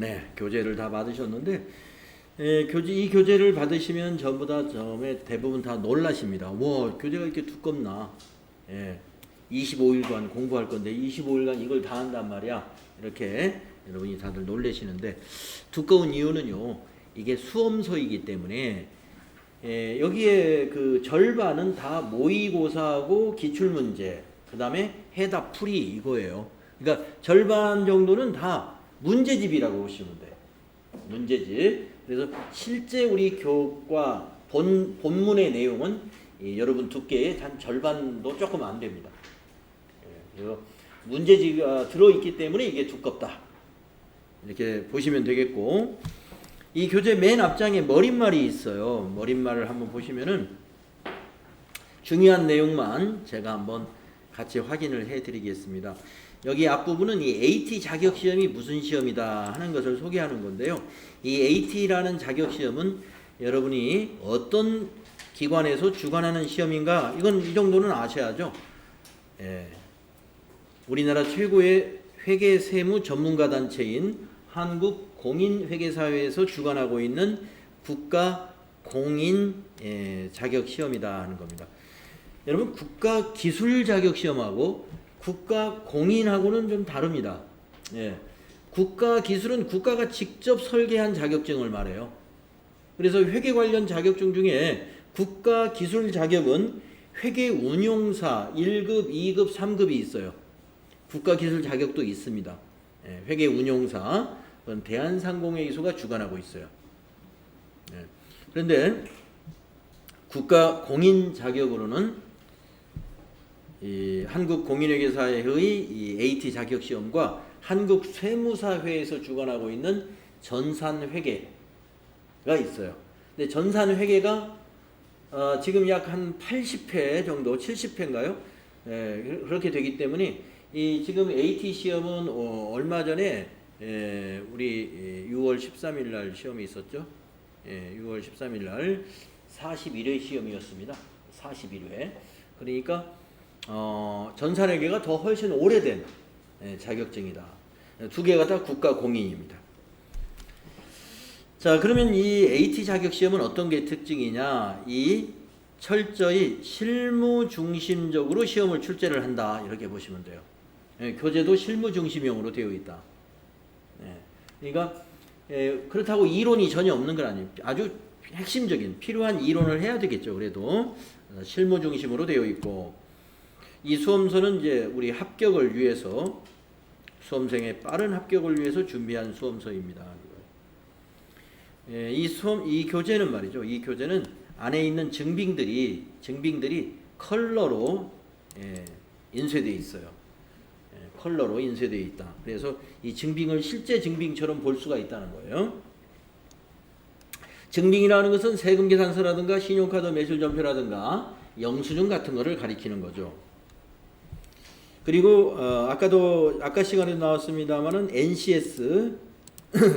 네, 교재를 다 받으셨는데, 이 교재를 받으시면 전부 다 처음에 대부분 다 놀라십니다. 와, 교재가 이렇게 두껍나? 25일간 공부할 건데 25일간 이걸 다 한단 말이야. 이렇게 여러분이 다들 놀라시는데, 두꺼운 이유는요, 이게 수험서이기 때문에 여기에 그 절반은 다 모의고사하고 기출문제, 그 다음에 해답 풀이 이거예요. 그러니까 절반 정도는 다 문제집이라고 보시면 돼요. 문제집. 그래서 실제 우리 교과 본문의 내용은 여러분 두께의 단 절반도 조금 안 됩니다. 그래서 문제집이 들어있기 때문에 이게 두껍다. 이렇게 보시면 되겠고, 이 교재 맨 앞장에 머릿말이 있어요. 머릿말을 한번 보시면은 중요한 내용만 제가 한번 같이 확인을 해 드리겠습니다. 여기 앞부분은 이 AT 자격시험이 무슨 시험이다 하는 것을 소개하는 건데요. 이 AT라는 자격시험은 여러분이 어떤 기관에서 주관하는 시험인가, 이건 이 정도는 아셔야죠. 우리나라 최고의 회계 세무 전문가 단체인 한국공인회계사회에서 주관하고 있는 국가 공인 자격 시험이다 하는 겁니다. 여러분, 국가 기술 자격 시험하고 국가 공인하고는 좀 다릅니다. 국가 기술은 국가가 직접 설계한 자격증을 말해요. 그래서 회계 관련 자격증 중에 국가 기술 자격은 회계 운용사 1급, 2급, 3급이 있어요. 국가 기술 자격도 있습니다. 회계 운용사, 그건 대한상공회의소가 주관하고 있어요. 그런데 국가 공인 자격으로는 이 한국공인회계사회의 이 AT 자격 시험과 한국세무사회에서 주관하고 있는 전산회계가 있어요. 근데 전산회계가 지금 약 한 80회 정도, 70회인가요? 그렇게 되기 때문에 이 지금 AT 시험은 얼마 전에 우리 6월 13일 날 시험이 있었죠. 6월 13일 날 41회 시험이었습니다. 41회. 그러니까 전산회계가 더 훨씬 오래된 자격증이다. 두 개가 다 국가 공인입니다. 자, 그러면 이 AT 자격 시험은 어떤 게 특징이냐? 이 철저히 실무 중심적으로 시험을 출제를 한다. 이렇게 보시면 돼요. 교재도 실무 중심형으로 되어 있다. 그러니까 그렇다고 이론이 전혀 없는 건 아니에요. 아주 핵심적인 필요한 이론을 해야 되겠죠. 그래도 실무 중심으로 되어 있고, 이 수험서는 이제 우리 합격을 위해서, 수험생의 빠른 합격을 위해서 준비한 수험서입니다. 이 교재는 말이죠. 이 교재는 안에 있는 증빙들이 컬러로 인쇄되어 있어요. 컬러로 인쇄되어 있다. 그래서 이 증빙을 실제 증빙처럼 볼 수가 있다는 거예요. 증빙이라는 것은 세금 계산서라든가 신용카드 매출전표라든가 영수증 같은 거를 가리키는 거죠. 그리고 아까 시간에 나왔습니다만은 NCS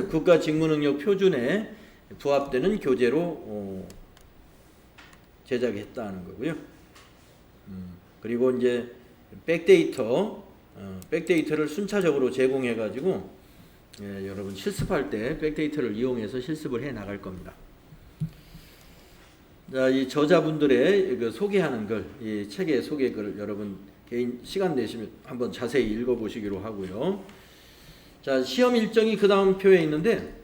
국가직무능력 표준에 부합되는 교재로 제작했다는 거고요. 그리고 이제 백데이터를 순차적으로 제공해 가지고 여러분 실습할 때 백데이터를 이용해서 실습을 해 나갈 겁니다. 자, 이 저자분들의 그 소개하는 글, 이 책의 소개글을 여러분 개인 시간 내시면 한번 자세히 읽어보시기로 하고요. 자, 시험 일정이 그 다음 표에 있는데,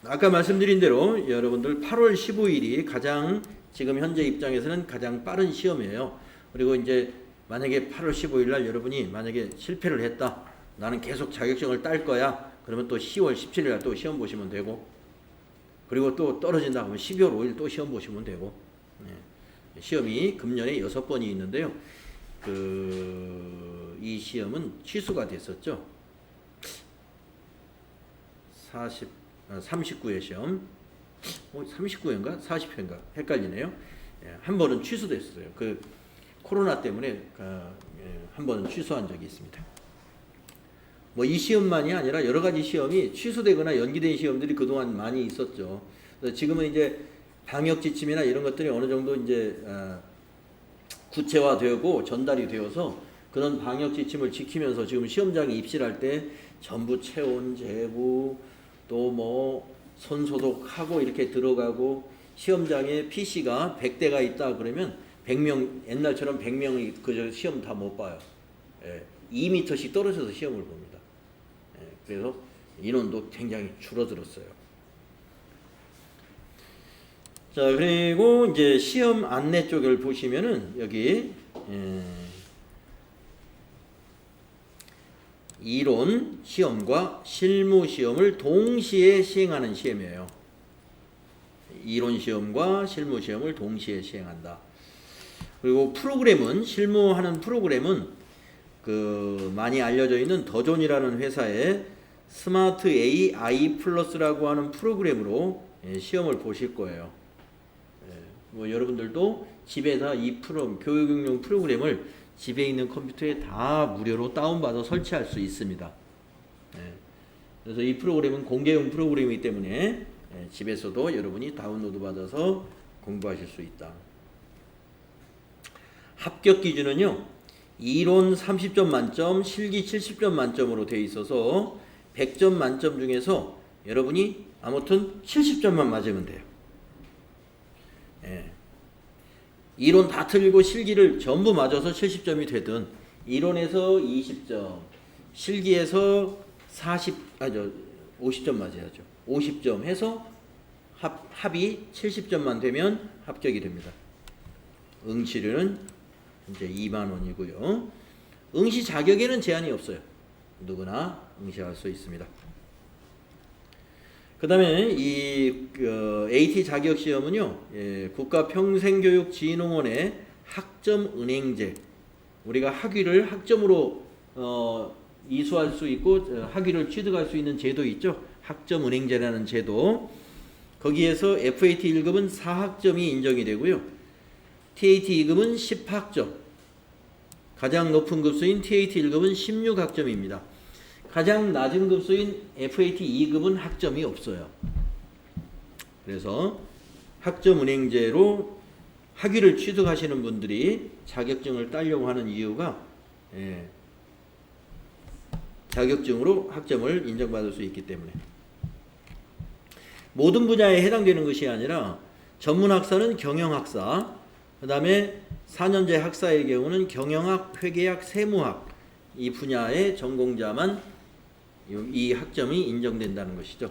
아까 말씀드린 대로 여러분들 8월 15일이 가장 지금 현재 입장에서는 가장 빠른 시험이에요. 그리고 이제 만약에 8월 15일 날 여러분이 만약에 실패를 했다, 나는 계속 자격증을 딸 거야, 그러면 또 10월 17일 날 또 시험 보시면 되고, 그리고 또 떨어진다 하면 12월 5일 또 시험 보시면 되고, 시험이 금년에 6번이 있는데요. 이 시험은 취소가 됐었죠. 39회 시험, 39회인가 40회인가 헷갈리네요. 한 번은 취소됐어요. 그 코로나 때문에 한 번은 취소한 적이 있습니다. 뭐 이 시험만이 아니라 여러 가지 시험이 취소되거나 연기된 시험들이 그동안 많이 있었죠. 지금은 이제 방역 지침이나 이런 것들이 어느 정도 이제 구체화되고 전달이 되어서 그런 방역 지침을 지키면서 지금 시험장에 입실할 때 전부 체온, 제부, 뭐 손소독하고 이렇게 들어가고 시험장에 PC가 100대가 있다 그러면 100명 옛날처럼 100명이 그 시험 다 못 봐요. 2m씩 떨어져서 시험을 봅니다. 그래서 인원도 굉장히 줄어들었어요. 자, 그리고 이제 시험 안내 쪽을 보시면은 여기 이론 시험과 실무 시험을 동시에 시행하는 시험이에요. 이론 시험과 실무 시험을 동시에 시행한다. 그리고 프로그램은 실무하는 프로그램은 그 많이 알려져 있는 더존이라는 회사의 스마트 AI 플러스라고 하는 프로그램으로 시험을 보실 거예요. 뭐 여러분들도 집에서 이 교육용 프로그램을 집에 있는 컴퓨터에 다 무료로 다운받아 설치할 수 있습니다. 그래서 이 프로그램은 공개용 프로그램이기 때문에 집에서도 여러분이 다운로드 받아서 공부하실 수 있다. 합격 기준은요, 이론 30점 만점, 실기 70점 만점으로 되어 있어서 100점 만점 중에서 여러분이 아무튼 70점만 맞으면 돼요. 이론 다 틀리고 실기를 전부 맞아서 70점이 되든, 이론에서 20점, 실기에서 50점 맞아야죠. 50점 해서 합이 70점만 되면 합격이 됩니다. 응시료는 이제 2만 원이고요. 응시 자격에는 제한이 없어요. 누구나 응시할 수 있습니다. 그 다음에 이 AT 자격 시험은요, 국가평생교육진흥원의 학점은행제, 우리가 학위를 학점으로 이수할 수 있고 학위를 취득할 수 있는 제도 있죠. 학점은행제라는 제도. 거기에서 FAT 1급은 4학점이 인정이 되고요. TAT 2급은 10학점. 가장 높은 급수인 TAT 1급은 16학점입니다. 가장 낮은 급수인 FAT 2급은 학점이 없어요. 그래서 학점은행제로 학위를 취득하시는 분들이 자격증을 따려고 하는 이유가 자격증으로 학점을 인정받을 수 있기 때문에. 모든 분야에 해당되는 것이 아니라 전문학사는 경영학사, 그 다음에 4년제 학사의 경우는 경영학, 회계학, 세무학 이 분야의 전공자만 이 학점이 인정된다는 것이죠.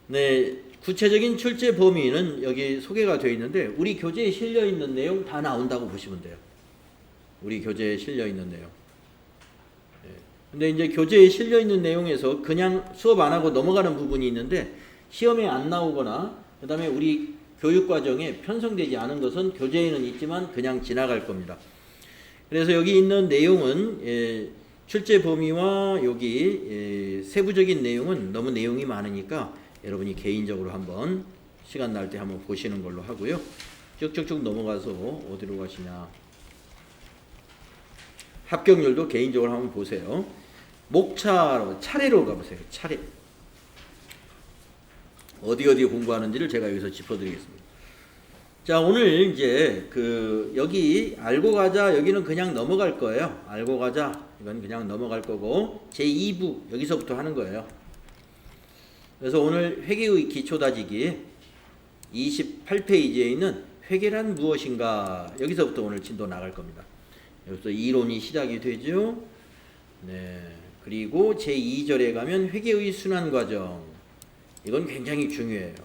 네, 구체적인 출제 범위는 여기 소개가 되어 있는데 우리 교재에 실려 있는 내용 다 나온다고 보시면 돼요. 우리 교재에 실려 있는 내용. 근데 이제 교재에 실려 있는 내용에서 그냥 수업 안 하고 넘어가는 부분이 있는데 시험에 안 나오거나 그 다음에 우리 교육과정에 편성되지 않은 것은 교재에는 있지만 그냥 지나갈 겁니다. 그래서 여기 있는 내용은 출제 범위와 여기 세부적인 내용은 너무 내용이 많으니까 여러분이 개인적으로 한번 시간 날 때 한번 보시는 걸로 하고요. 쭉쭉쭉 넘어가서 어디로 가시냐. 합격률도 개인적으로 한번 보세요. 목차로 차례로 가보세요. 차례. 어디 공부하는지를 제가 여기서 짚어드리겠습니다. 자, 오늘 이제 여기 알고 가자 여기는 그냥 넘어갈 거예요. 알고 가자 이건 그냥 넘어갈 거고 제2부 여기서부터 하는 거예요. 그래서 오늘 회계의 기초 다지기 28페이지에 있는 회계란 무엇인가 여기서부터 오늘 진도 나갈 겁니다. 여기서 이론이 시작이 되죠. 네. 그리고 제2절에 가면 회계의 순환 과정. 이건 굉장히 중요해요.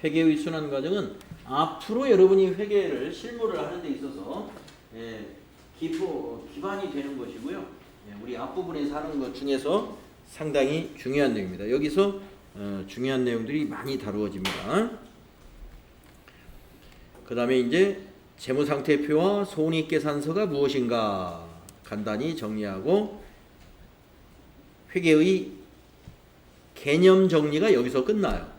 회계의 순환 과정은 앞으로 여러분이 회계를 실무를 하는 데 있어서 기반이 되는 것이고요. 우리 앞부분에서 하는 것 중에서 상당히 중요한 내용입니다. 여기서 중요한 내용들이 많이 다루어집니다. 그 다음에 이제 재무상태표와 손익계산서가 무엇인가 간단히 정리하고 회계의 개념 정리가 여기서 끝나요.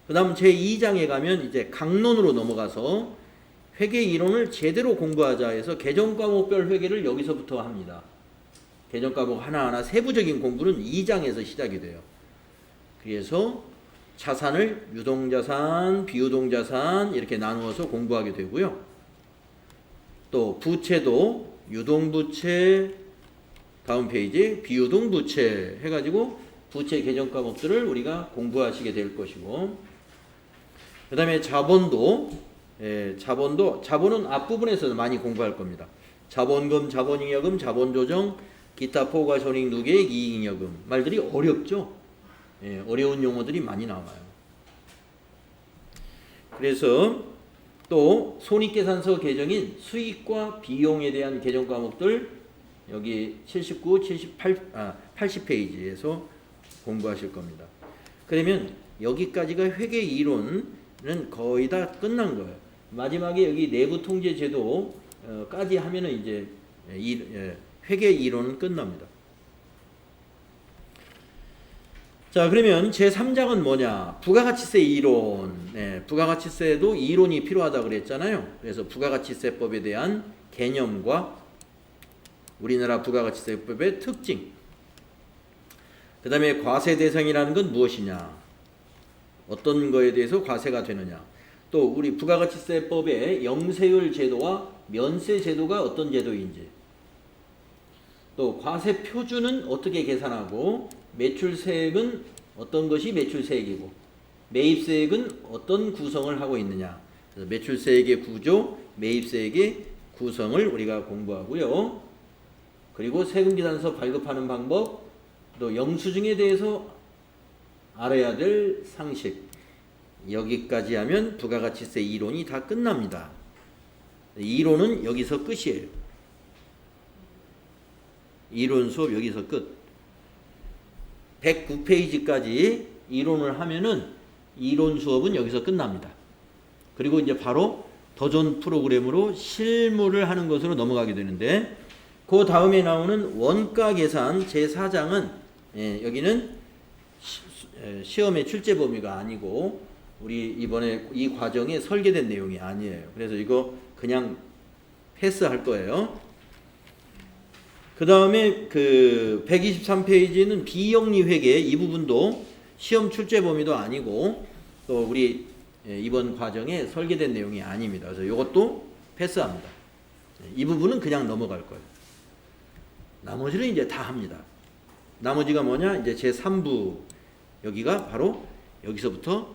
그 다음 제2장에 가면 이제 강론으로 넘어가서 회계 이론을 제대로 공부하자 해서 개정과목별 회계를 여기서부터 합니다. 개정과목 하나하나 세부적인 공부는 2장에서 시작이 돼요. 그래서 자산을 유동자산, 비유동자산 이렇게 나누어서 공부하게 되고요. 또 부채도 유동부채, 다음 페이지 비유동 부채 해가지고 부채 개정 과목들을 우리가 공부하시게 될 것이고, 그 다음에 자본도, 자본은 앞부분에서 많이 공부할 겁니다. 자본금, 자본잉여금, 자본조정, 기타 포괄 손익 누계액 이익잉여금. 말들이 어렵죠. 어려운 용어들이 많이 나와요. 그래서 또 손익계산서 개정인 수익과 비용에 대한 개정 과목들 여기 79, 78, 80페이지에서 공부하실 겁니다. 그러면 여기까지가 회계 이론은 거의 다 끝난 거예요. 마지막에 여기 내부 통제 제도까지 하면은 이제 회계 이론은 끝납니다. 자, 그러면 제3장은 뭐냐? 부가가치세 이론. 부가가치세도 이론이 필요하다 그랬잖아요. 그래서 부가가치세법에 대한 개념과 우리나라 부가가치세법의 특징. 그 다음에 과세 대상이라는 건 무엇이냐? 어떤 거에 대해서 과세가 되느냐? 또 우리 부가가치세법의 영세율 제도와 면세 제도가 어떤 제도인지, 또 과세 표준은 어떻게 계산하고, 매출세액은 어떤 것이 매출세액이고, 매입세액은 어떤 구성을 하고 있느냐. 그래서 매출세액의 구조, 매입세액의 구성을 우리가 공부하고요. 그리고 세금계산서 발급하는 방법, 또 영수증에 대해서 알아야 될 상식. 여기까지 하면 부가가치세 이론이 다 끝납니다. 이론은 여기서 끝이에요. 이론 수업 여기서 끝. 109페이지까지 이론을 하면은 이론 수업은 여기서 끝납니다. 그리고 이제 바로 도전 프로그램으로 실무를 하는 것으로 넘어가게 되는데, 그 다음에 나오는 원가 계산 제4장은 여기는 시험의 출제 범위가 아니고 우리 이번에 이 과정에 설계된 내용이 아니에요. 그래서 이거 그냥 패스할 거예요. 그 다음에 그 123페이지는 비영리 회계, 이 부분도 시험 출제 범위도 아니고 또 우리 이번 과정에 설계된 내용이 아닙니다. 그래서 이것도 패스합니다. 이 부분은 그냥 넘어갈 거예요. 나머지는 이제 다 합니다. 나머지가 뭐냐? 이제 제3부, 여기가 바로 여기서부터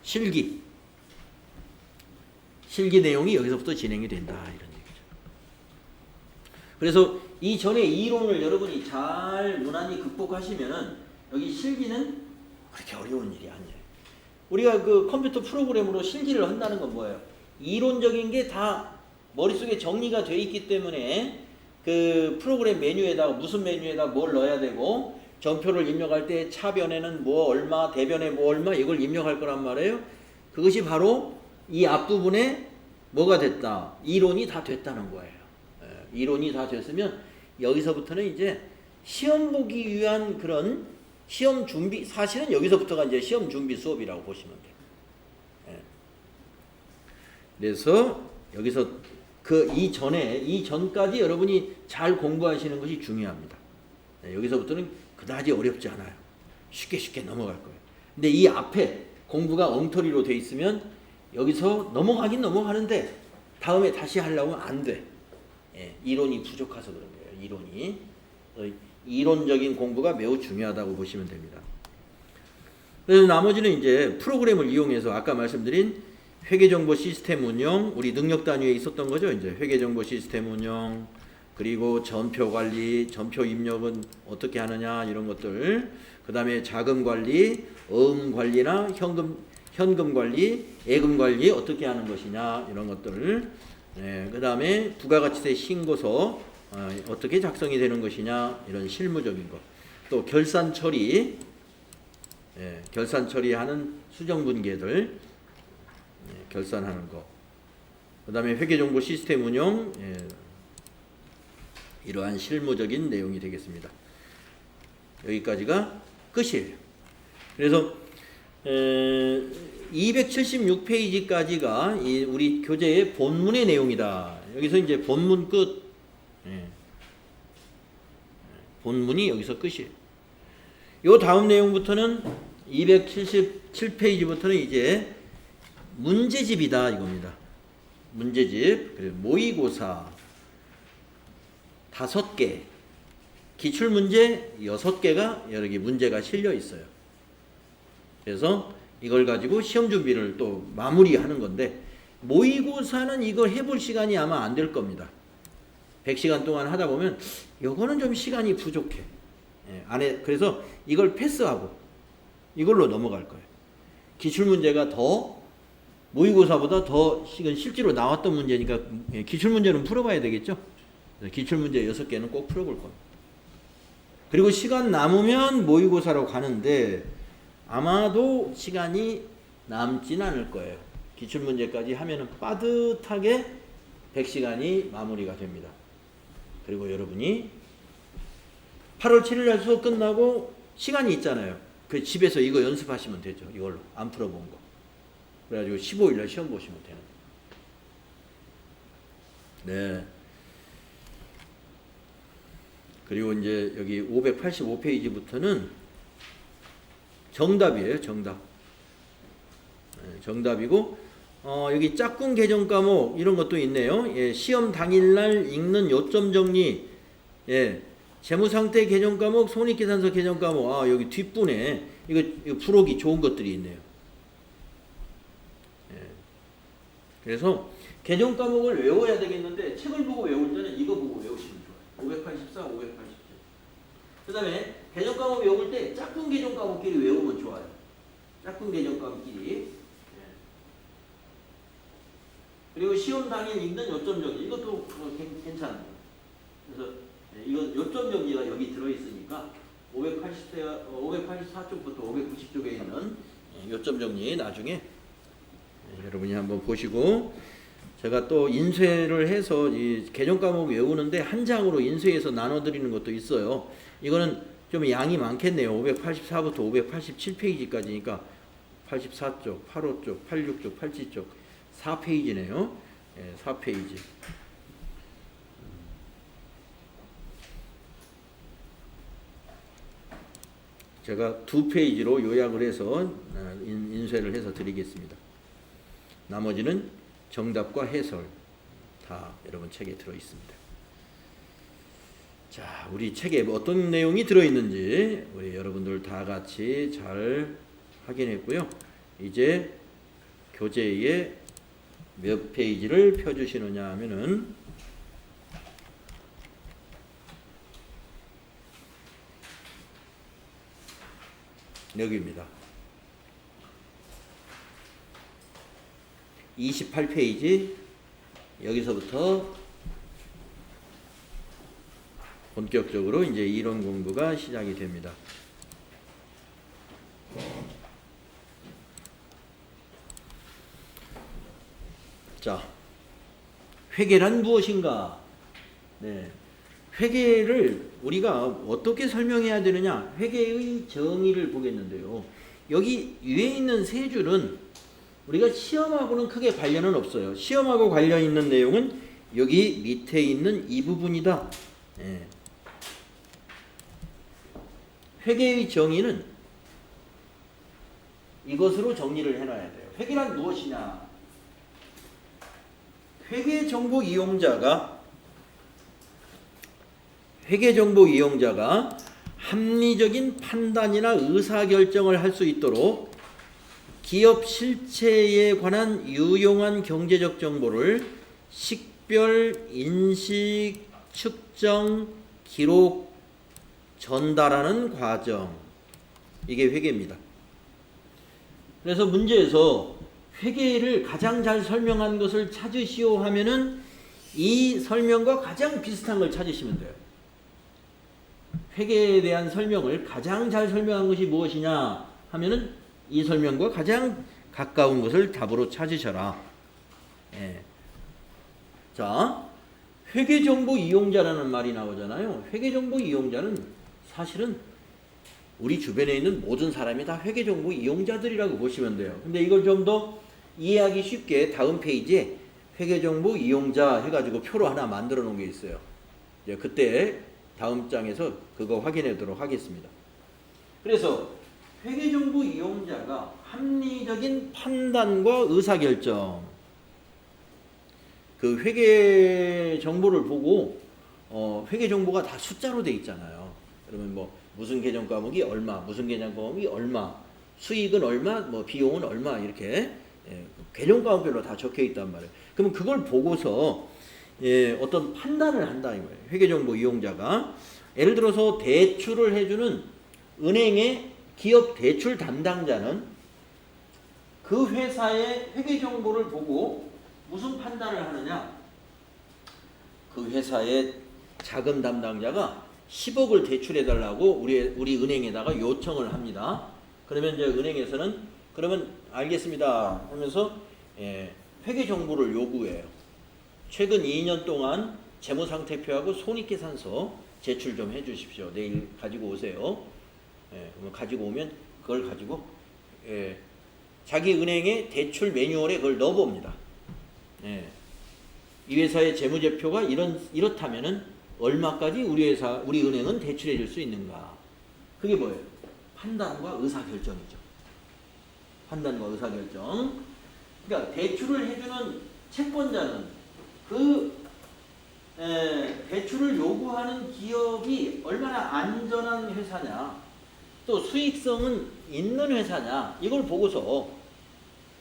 실기 내용이 여기서부터 진행이 된다, 이런 얘기죠. 그래서 이 전에 이론을 여러분이 잘 무난히 극복하시면은 여기 실기는 그렇게 어려운 일이 아니에요. 우리가 그 컴퓨터 프로그램으로 실기를 한다는 건 뭐예요? 이론적인 게 다 머릿속에 정리가 돼 있기 때문에 그 프로그램 메뉴에다가 무슨 메뉴에다 뭘 넣어야 되고, 전표를 입력할 때 차변에는 뭐 얼마, 대변에 뭐 얼마, 이걸 입력할 거란 말이에요. 그것이 바로 이 앞부분에 뭐가 됐다? 이론이 다 됐다는 거예요. 이론이 다 됐으면 여기서부터는 이제 시험 보기 위한 그런 시험 준비, 사실은 여기서부터가 이제 시험 준비 수업이라고 보시면 돼요. 그래서 여기서 그 이전까지 여러분이 잘 공부하시는 것이 중요합니다. 여기서부터는 그다지 어렵지 않아요. 쉽게 넘어갈 거예요. 근데 이 앞에 공부가 엉터리로 돼 있으면 여기서 넘어가긴 넘어가는데 다음에 다시 하려면 안 돼. 이론이 부족해서 그런 거예요. 이론이. 이론적인 공부가 매우 중요하다고 보시면 됩니다. 그래서 나머지는 이제 프로그램을 이용해서 아까 말씀드린 회계정보 시스템 운영, 우리 능력 단위에 있었던 거죠. 이제 회계정보 시스템 운영, 그리고 전표 관리, 전표 입력은 어떻게 하느냐, 이런 것들. 그 다음에 자금 관리, 어음 관리나 현금 관리, 예금 관리 어떻게 하는 것이냐, 이런 것들. 그 다음에 부가가치세 신고서 어떻게 작성이 되는 것이냐, 이런 실무적인 것. 또 결산 처리, 결산 처리하는 수정분계들, 결산하는 거. 그 다음에 회계정보 시스템 운영, 이러한 실무적인 내용이 되겠습니다. 여기까지가 끝이에요. 그래서 276페이지까지가 우리 교재의 본문의 내용이다. 여기서 이제 본문 끝. 본문이 여기서 끝이에요. 요 다음 내용부터는 277페이지부터는 이제 문제집이다, 이겁니다. 문제집, 그리고 모의고사, 5개, 기출문제 6개가 여기 문제가 실려 있어요. 그래서 이걸 가지고 시험 준비를 또 마무리하는 건데, 모의고사는 이걸 해볼 시간이 아마 안 될 겁니다. 100시간 동안 하다 보면 요거는 좀 시간이 부족해. 그래서 이걸 패스하고 이걸로 넘어갈 거예요. 기출문제가 더 모의고사보다 더 실제로 나왔던 문제니까 기출문제는 풀어봐야 되겠죠. 기출문제 6개는 꼭 풀어볼 겁니다. 그리고 시간 남으면 모의고사로 가는데 아마도 시간이 남진 않을 거예요. 기출문제까지 하면은 빠듯하게 100시간이 마무리가 됩니다. 그리고 여러분이 8월 7일 날 수업 끝나고 시간이 있잖아요. 그 집에서 이거 연습하시면 되죠. 이걸로 안 풀어본 거. 그래가지고 15일 날 시험 보시면 되는 거예요. 네. 그리고 이제 여기 585페이지부터는 정답이에요. 정답. 정답이고 여기 짝꿍 개정 과목 이런 것도 있네요. 예, 시험 당일날 읽는 요점 정리, 예, 재무상태 개정 과목, 손익계산서 개정 과목. 여기 뒷분에 이거 풀어오기 좋은 것들이 있네요. 예. 그래서 개정 과목을 외워야 되겠는데 책을 보고 외울 때는 이거 보고 외우시면 좋아요. 584, 587. 그 다음에 개정 과목 외울 때 짝꿍 개정 과목끼리 외우면 좋아요. 짝꿍 개정 과목끼리. 그리고 시험 당일 읽는 요점 정리 이것도 괜찮아요. 그래서 이건 요점 정리가 여기 들어있으니까 584쪽부터 590쪽에 있는 요점 정리 나중에 여러분이 한번 보시고, 제가 또 인쇄를 해서 이 개정 과목 외우는데 한 장으로 인쇄해서 나눠드리는 것도 있어요. 이거는 좀 양이 많겠네요. 584부터 587페이지까지니까 84쪽, 85쪽, 86쪽, 87쪽 4페이지네요. 예, 4페이지. 제가 2페이지로 요약을 해서 인쇄를 해서 드리겠습니다. 나머지는 정답과 해설 다 여러분 책에 들어 있습니다. 자, 우리 책에 어떤 내용이 들어 있는지 우리 여러분들 다 같이 잘 확인했고요. 이제 교재에 몇 페이지를 펴주시느냐 하면은 여기입니다. 28페이지 여기서부터 본격적으로 이제 이론 공부가 시작이 됩니다. 자, 회계란 무엇인가? 네. 회계를 우리가 어떻게 설명해야 되느냐? 회계의 정의를 보겠는데요. 여기 위에 있는 세 줄은 우리가 시험하고는 크게 관련은 없어요. 시험하고 관련 있는 내용은 여기 밑에 있는 이 부분이다. 네. 회계의 정의는 이것으로 정리를 해놔야 돼요. 회계란 무엇이냐? 회계정보 이용자가 합리적인 판단이나 의사결정을 할 수 있도록 기업 실체에 관한 유용한 경제적 정보를 식별, 인식, 측정, 기록, 전달하는 과정. 이게 회계입니다. 그래서 문제에서 회계를 가장 잘 설명한 것을 찾으시오 하면은 이 설명과 가장 비슷한 걸 찾으시면 돼요. 회계에 대한 설명을 가장 잘 설명한 것이 무엇이냐 하면은 이 설명과 가장 가까운 것을 답으로 찾으셔라. 예. 자, 회계정보 이용자라는 말이 나오잖아요. 회계정보 이용자는 사실은 우리 주변에 있는 모든 사람이 다 회계정보 이용자들이라고 보시면 돼요. 근데 이걸 좀 더 이해하기 쉽게 다음 페이지에 회계정보 이용자 해가지고 표로 하나 만들어 놓은 게 있어요. 이제 그때 다음 장에서 그거 확인하도록 하겠습니다. 그래서 회계정보 이용자가 합리적인 판단과 의사결정, 그 회계 정보를 보고 회계 정보가 다 숫자로 돼 있잖아요. 그러면 뭐 무슨 계정 과목이 얼마, 무슨 계정 과목이 얼마, 수익은 얼마, 뭐 비용은 얼마 이렇게 계정 과목별로 다 적혀 있단 말이에요. 그러면 그걸 보고서 어떤 판단을 한다 이거예요. 회계 정보 이용자가 예를 들어서 대출을 해주는 은행의 기업 대출 담당자는 그 회사의 회계 정보를 보고 무슨 판단을 하느냐? 그 회사의 자금 담당자가 10억을 대출해달라고 우리 은행에다가 요청을 합니다. 그러면 이제 은행에서는 그러면 알겠습니다 하면서 회계 정보를 요구해요. 최근 2년 동안 재무상태표하고 손익계산서 제출 좀 해주십시오. 내일 가지고 오세요. 그럼 가지고 오면 그걸 가지고 자기 은행의 대출 매뉴얼에 그걸 넣어봅니다. 이 회사의 재무제표가 이렇다면은 얼마까지 우리 은행은 대출해 줄 수 있는가? 그게 뭐예요? 판단과 의사결정이죠. 판단과 의사결정. 그러니까 대출을 해주는 채권자는 대출을 요구하는 기업이 얼마나 안전한 회사냐, 또 수익성은 있는 회사냐, 이걸 보고서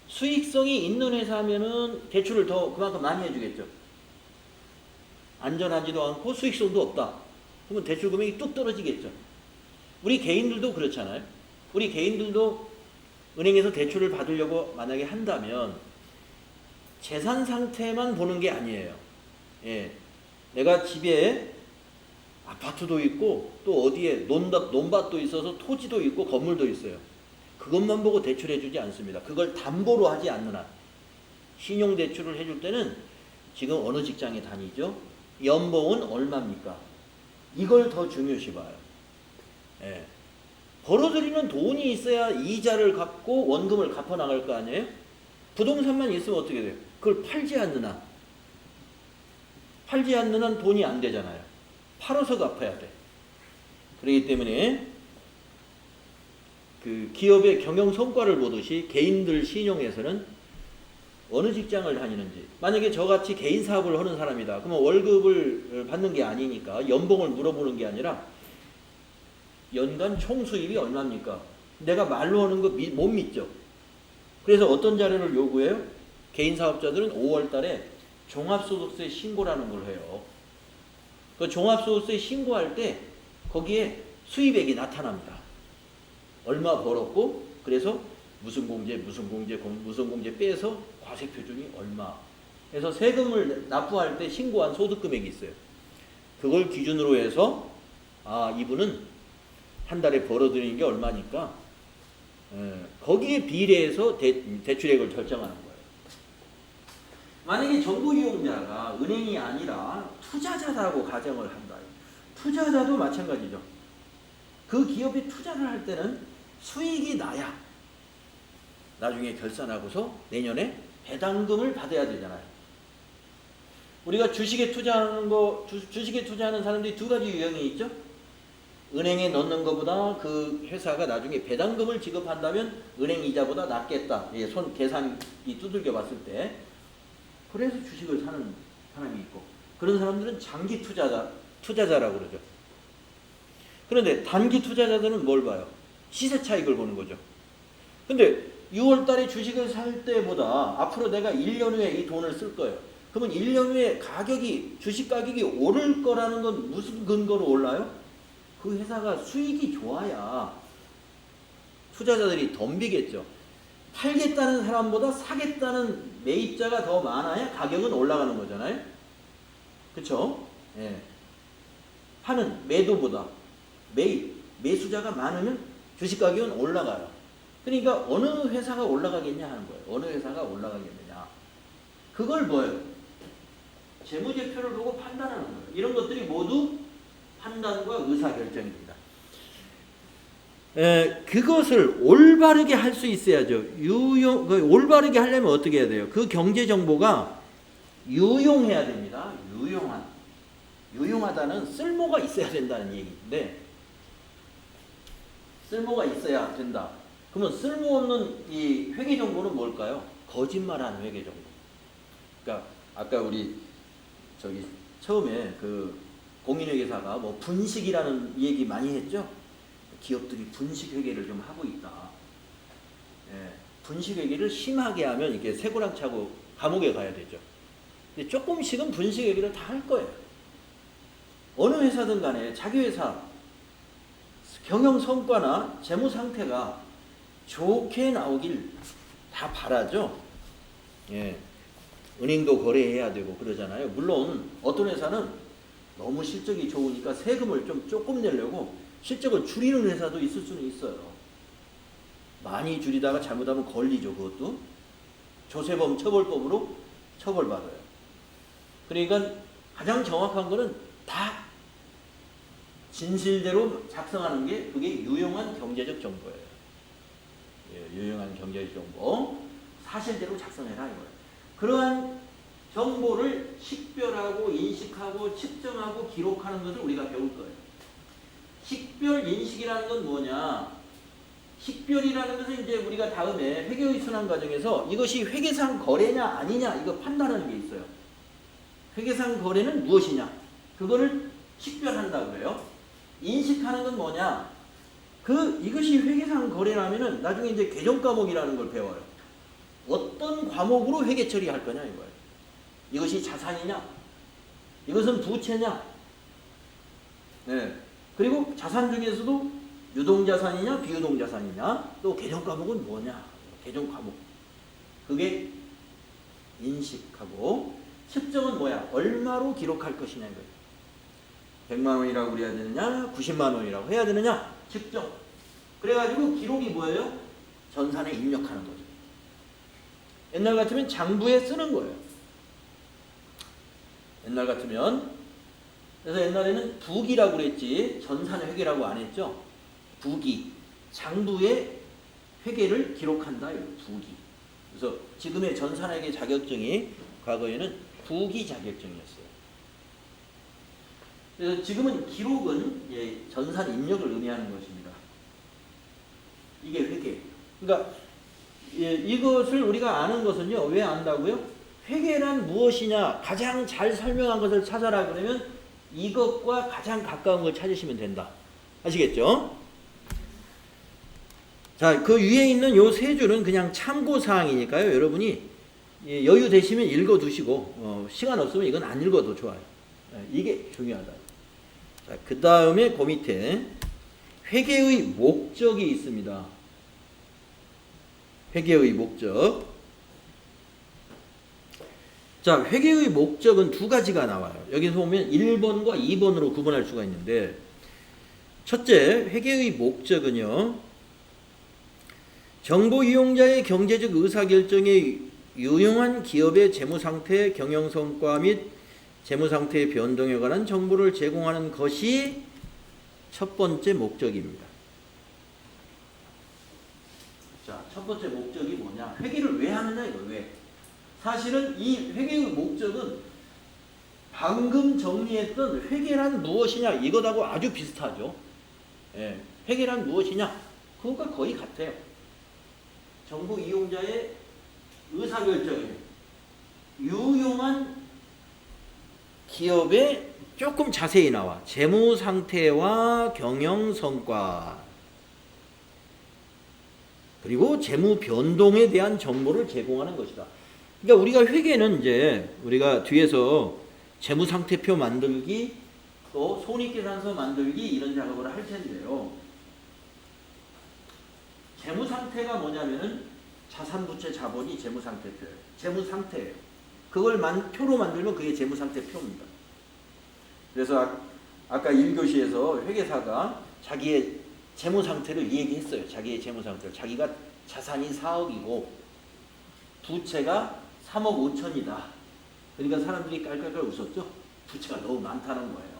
수익성이 있는 회사면은 대출을 더 그만큼 많이 해주겠죠. 안전하지도 않고 수익성도 없다. 그러면 대출 금액이 뚝 떨어지겠죠. 우리 개인들도 그렇잖아요. 우리 개인들도 은행에서 대출을 받으려고 만약에 한다면 재산 상태만 보는 게 아니에요. 내가 집에 아파트도 있고 또 어디에 논밭도 있어서 토지도 있고 건물도 있어요. 그것만 보고 대출해 주지 않습니다. 그걸 담보로 하지 않는 한. 신용대출을 해줄 때는 지금 어느 직장에 다니죠? 연봉은 얼마입니까? 이걸 더 중요시 봐요. 벌어들이는 돈이 있어야 이자를 갚고 원금을 갚아 나갈 거 아니에요? 부동산만 있으면 어떻게 돼요? 그걸 팔지 않는 한. 팔지 않는 한 돈이 안 되잖아요. 팔아서 갚아야 돼. 그렇기 때문에 그 기업의 경영 성과를 보듯이 개인들 신용에서는 어느 직장을 다니는지, 만약에 저같이 개인 사업을 하는 사람이다. 그러면 월급을 받는 게 아니니까 연봉을 물어보는 게 아니라 연간 총 수입이 얼마입니까? 내가 말로 하는 거 못 믿죠. 그래서 어떤 자료를 요구해요? 개인 사업자들은 5월 달에 종합소득세 신고라는 걸 해요. 그 종합소득세 신고할 때 거기에 수입액이 나타납니다. 얼마 벌었고, 그래서 무슨 공제 빼서 과세표준이 얼마. 그래서 세금을 납부할 때 신고한 소득금액이 있어요. 그걸 기준으로 해서 이분은 한 달에 벌어들이는 게 얼마니까 거기에 비례해서 대출액을 결정하는 거예요. 만약에 정보 이용자가 은행이 아니라 투자자라고 가정을 한다. 투자자도 마찬가지죠. 그 기업에 투자를 할 때는 수익이 나야 나중에 결산하고서 내년에 배당금을 받아야 되잖아요. 우리가 주식에 투자하는 사람들이 두 가지 유형이 있죠. 은행에 넣는 것보다 그 회사가 나중에 배당금을 지급한다면 은행 이자보다 낫겠다. 계산이 두들겨 봤을 때. 그래서 주식을 사는 사람이 있고, 그런 사람들은 장기 투자자라고 그러죠. 그런데 단기 투자자들은 뭘 봐요? 시세 차익을 보는 거죠. 근데 6월 달에 주식을 살 때보다 앞으로 내가 1년 후에 이 돈을 쓸 거예요. 그러면 1년 후에 주식 가격이 오를 거라는 건 무슨 근거로 올라요? 그 회사가 수익이 좋아야 투자자들이 덤비겠죠. 팔겠다는 사람보다 사겠다는 매입자가 더 많아야 가격은 올라가는 거잖아요. 그렇죠? 파는 매도보다 매수자가 많으면 주식 가격은 올라가요. 그러니까 어느 회사가 올라가겠냐 하는 거예요. 어느 회사가 올라가겠느냐. 그걸 뭐예요? 재무제표를 보고 판단하는 거예요. 이런 것들이 모두 판단과 의사결정입니다. 그것을 올바르게 할 수 있어야죠. 올바르게 하려면 어떻게 해야 돼요? 그 경제 정보가 유용해야 됩니다. 유용하다는 쓸모가 있어야 된다는 얘기인데, 쓸모가 있어야 된다. 그러면 쓸모없는 이 회계 정보는 뭘까요? 거짓말하는 회계 정보. 그러니까 아까 우리 처음에 공인회계사가 뭐 분식이라는 얘기 많이 했죠. 기업들이 분식회계를 좀 하고 있다. 예, 분식회계를 심하게 하면 이게 쇠고랑 차고 감옥에 가야 되죠. 근데 조금씩은 분식회계를 다 할 거예요. 어느 회사든 간에 자기 회사 경영 성과나 재무 상태가 좋게 나오길 다 바라죠. 예, 은행도 거래해야 되고 그러잖아요. 물론 어떤 회사는 너무 실적이 좋으니까 세금을 좀 조금 내려고 실적을 줄이는 회사도 있을 수는 있어요. 많이 줄이다가 잘못하면 걸리죠. 그것도 조세범 처벌법으로 처벌받아요. 그러니까 가장 정확한 거는 다 진실대로 작성하는 게 그게 유용한 경제적 정보예요. 예, 유용한 경제적 정보 사실대로 작성해라 이거예요. 그러한 정보를 식별하고 인식하고 측정하고 기록하는 것을 우리가 배울 거예요. 식별 인식이라는 건 뭐냐? 식별이라는 것은 이제 우리가 다음에 회계의 순환 과정에서 이것이 회계상 거래냐 아니냐 이거 판단하는 게 있어요. 회계상 거래는 무엇이냐? 그거를 식별한다 그래요. 인식하는 건 뭐냐? 이것이 회계상 거래라면은 나중에 이제 계정 과목이라는 걸 배워요. 어떤 과목으로 회계 처리할 거냐 이거예요. 이것이 자산이냐? 이것은 부채냐? 네. 그리고 자산 중에서도 유동자산이냐 비유동자산이냐? 또 계정 과목은 뭐냐? 계정 과목. 그게 인식하고 측정은 뭐야? 얼마로 기록할 것이냐 이거예요. 100만 원이라고 그래야 되느냐? 90만 원이라고 해야 되느냐? 측정. 그래가지고 기록이 뭐예요? 전산에 입력하는 거죠. 옛날 같으면 장부에 쓰는 거예요. 옛날 같으면. 그래서 옛날에는 부기라고 그랬지 전산의 회계라고 안 했죠. 부기. 장부에 회계를 기록한다. 부기. 그래서 지금의 전산회계 자격증이 과거에는 부기 자격증이었어요. 그래서 지금은 기록은 전산 입력을 의미하는 것입니다. 이게 회계. 그러니까 이것을 우리가 아는 것은요. 왜 안다고요? 회계란 무엇이냐 가장 잘 설명한 것을 찾아라 그러면 이것과 가장 가까운 걸 찾으시면 된다. 아시겠죠? 자, 그 위에 있는 요 세 줄은 그냥 참고사항이니까요. 여러분이 여유 되시면 읽어두시고 시간 없으면 이건 안 읽어도 좋아요. 이게 중요하다. 자, 그 다음에 그 밑에 회계의 목적이 있습니다. 회계의 목적. 자, 회계의 목적은 두 가지가 나와요. 여기서 보면 1번과 2번으로 구분할 수가 있는데 첫째, 회계의 목적은요. 정보 이용자의 경제적 의사결정에 유용한 기업의 재무상태, 경영성과 및 재무상태의 변동에 관한 정보를 제공하는 것이 첫 번째 목적입니다. 자, 첫 번째 목적이 뭐냐? 회계를 왜 하느냐 이거 왜? 사실은 이 회계의 목적은 방금 정리했던 회계란 무엇이냐 이것하고 아주 비슷하죠. 예, 회계란 무엇이냐? 그것과 거의 같아요. 정보 이용자의 의사결정에 유용한 기업에 조금 자세히 나와. 재무 상태와 경영 성과 그리고 재무 변동에 대한 정보를 제공하는 것이다. 그러니까 우리가 회계는 이제 우리가 뒤에서 재무 상태표 만들기 또 손익계산서 만들기 이런 작업을 할 텐데요. 재무 상태가 뭐냐면은 자산, 부채, 자본이 재무 상태표예요. 재무 상태예요. 그걸 표로 만들면 그게 재무 상태표입니다. 그래서 아까 1교시에서 회계사가 자기의 재무 상태를 얘기했어요. 자기의 재무 상태를. 자기가 자산이 4억이고 부채가 3억 5천이다. 그러니까 사람들이 깔깔깔 웃었죠. 부채가 너무 많다는 거예요.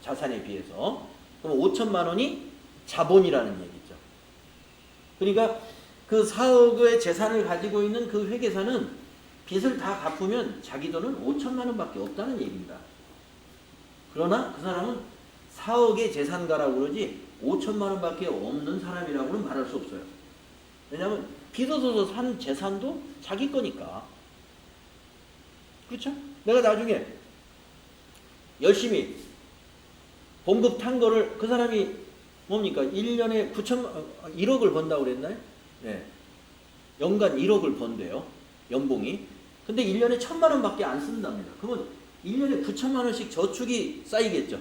자산에 비해서. 그럼 5천만 원이 자본이라는 얘기죠. 그러니까 그 4억의 재산을 가지고 있는 그 회계사는 빚을 다 갚으면 자기 돈은 5천만 원밖에 없다는 얘기입니다. 그러나 그 사람은 4억의 재산가라고 그러지 5천만 원밖에 없는 사람이라고는 말할 수 없어요. 왜냐하면 빚 얻어서 산 재산도 자기 거니까. 그렇죠? 내가 나중에 열심히 봉급 탄 거를 그 사람이 뭡니까? 1년에 1억을 번다고 그랬나요? 네. 연간 1억을 번대요. 연봉이. 근데 1년에 1,000만 원밖에 안 쓴답니다. 그러면 1년에 9천만 원씩 저축이 쌓이겠죠.